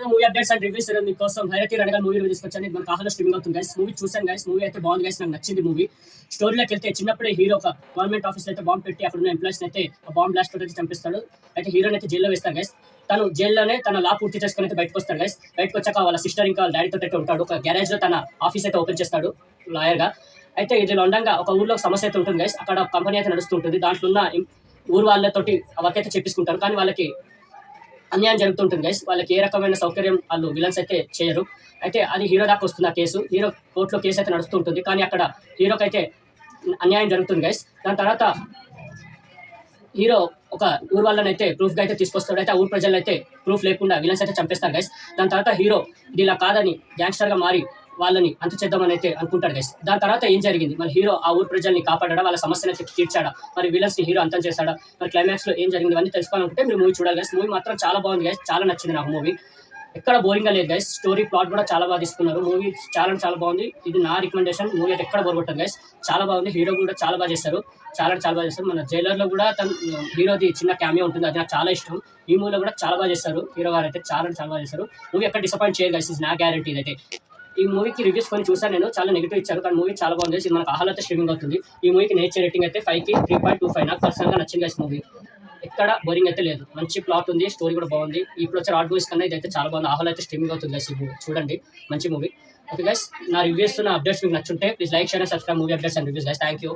Movie updates and reviews మీకోసం Bhairathi Ranagal movie review తీసుకొచ్చాను. ఇది మన కాహాలో స్ట్రీమింగ్ అవుతుంది గైస్. మూవీ చూసాను గైస్. మూవీ అయితే బాగుంది గైస్. నాకు నచ్చింది మూవీ. స్టోరీలోకి వెళ్తే చిన్నప్పుడే హీరో ఒక గవర్నమెంట్ ఆఫీస్ అయితే బాంబు పెట్టి అక్కడ ఉన్న ఎంప్లాయీస్ అయితే బాంబ్ బ్లాస్ట్ అయితే చంపిస్తాడు. అయితే హీరోని అయితే జైల్లో వేస్తాడు గైస్. తను జైల్లోనే తన లా పూర్తి చేసుకుని అయితే బయటకు వస్తాడు గైస్. బయటకు వచ్చాక వాళ్ళ సిస్టర్ ఇంకా వాళ్ళ డాడీతో అయితే ఉంటాడు. ఒక గ్యారేజ్ లో తన ఆఫీస్ అయితే ఓపెన్ చేస్తాడు లాయర్ గా. అయితే ఇది ఉండగా ఒక ఊర్లో ఒక సమస్య అయితే ఉంటుంది గైస్. అక్కడ కంపెనీ అయితే నడుస్తుంటుంది. దాంట్లో ఉన్న ఊరు వాళ్ళతోటి వర్క్ అయితే చెప్పించుకుంటారు. కానీ వాళ్ళకి అన్యాయం జరుగుతుంటుంది గైస్. వాళ్ళకి ఏ రకమైన సౌకర్యం వాళ్ళు విలన్స్ అయితే చేయరు. అయితే అది హీరో దాకా వస్తుంది ఆ కేసు. హీరో కోర్టులో కేసు అయితే నడుస్తుంటుంది. కానీ అక్కడ హీరోకి అయితే అన్యాయం జరుగుతుంది గైస్. దాని తర్వాత హీరో ఒక ఊరు వాళ్ళని అయితే ప్రూఫ్గా అయితే తీసుకొస్తాడు. అయితే ఆ ఊరు ప్రజలు అయితే ప్రూఫ్ లేకుండా విలన్స్ అయితే చంపేస్తారు గైస్. దాని తర్వాత హీరో ఇది ఇలా కాదని గ్యాంగ్స్టర్గా మారి వాళ్ళని అంత చేద్దామని అయితే అనుకుంటాడు గైస్. దాని తర్వాత ఏం జరిగింది, మరి హీరో ఆ ఊరు ప్రజల్ని కాపాడా, వాళ్ళ సమస్యను అయితే తీర్చాడా, మరి విలన్స్ ని హీరో అంతం చేశాడా, మరి క్లైమాక్స్ లో ఏం జరిగింది అన్నీ తెలుసుకోవాలంటే మీరు మూవీ చూడాలి గైస్. మూవీ మాత్రం చాలా బాగుంది గైస్. చాలా నచ్చింది నాకు మూవీ. ఎక్కడ బోరింగ్ గా లేదు గైస్. స్టోరీ ప్లాట్ కూడా చాలా బాగా తీసుకున్నారు. మూవీ చాలా బాగుంది. ఇది నా రికమెండేషన్. మూవీ అయితే ఎక్కడ బోర్ కొట్టదు గైస్. చాలా బాగుంది. హీరో కూడా చాలా బాగా చేస్తారు. చాలా బాగా చేస్తారు. మన జైలర్ లో కూడా తన హీరోది చిన్న క్యామియో ఉంటుంది. అది నాకు చాలా ఇష్టం. ఈ మూవీలో కూడా చాలా బాగా చేస్తారు. హీరో గారు అయితే చాలా బాగా చేస్తారు. మూవీ ఎక్కడ డిసప్పాయింట్ చేయరు గైస్. ఇది నా గ్యారంటీ. అయితే ఈ మూవీకి రివ్యూస్ కొన్ని చూసాను నేను, చాలా నెగిటివ్ ఇచ్చారు. కానీ మూవీ చాలా బాగుంది. ఇది మనకు ఆహాలో అయితే స్ట్రీమింగ్ అవుతుంది. ఈ మూవీకి నేచర్ రేటింగ్ అయితే 5కి 3.25. నాకు పర్సనల్ గా నచ్చింది గైస్. మూవీ ఎక్కడ బోరింగ్ అయితే లేదు. మంచి ప్లాట్ ఉంది. స్టోరీ కూడా బాగుంది. ఇప్పుడు వచ్చే ఆర్ట్ మూవీస్ కన్నా ఇదైతే చాలా బాగుంది. ఆహాలో అయితే స్ట్రీమింగ్ అవుతుంది గైస్. ఈ మూవీ చూడండి, మంచి మూవీ. ఓకే గైస్, నా రివ్యూస్ నా అప్డేట్స్ మీకు నచ్చుంటే please like, share and subscribe movie updates and reviews guys. Thank you.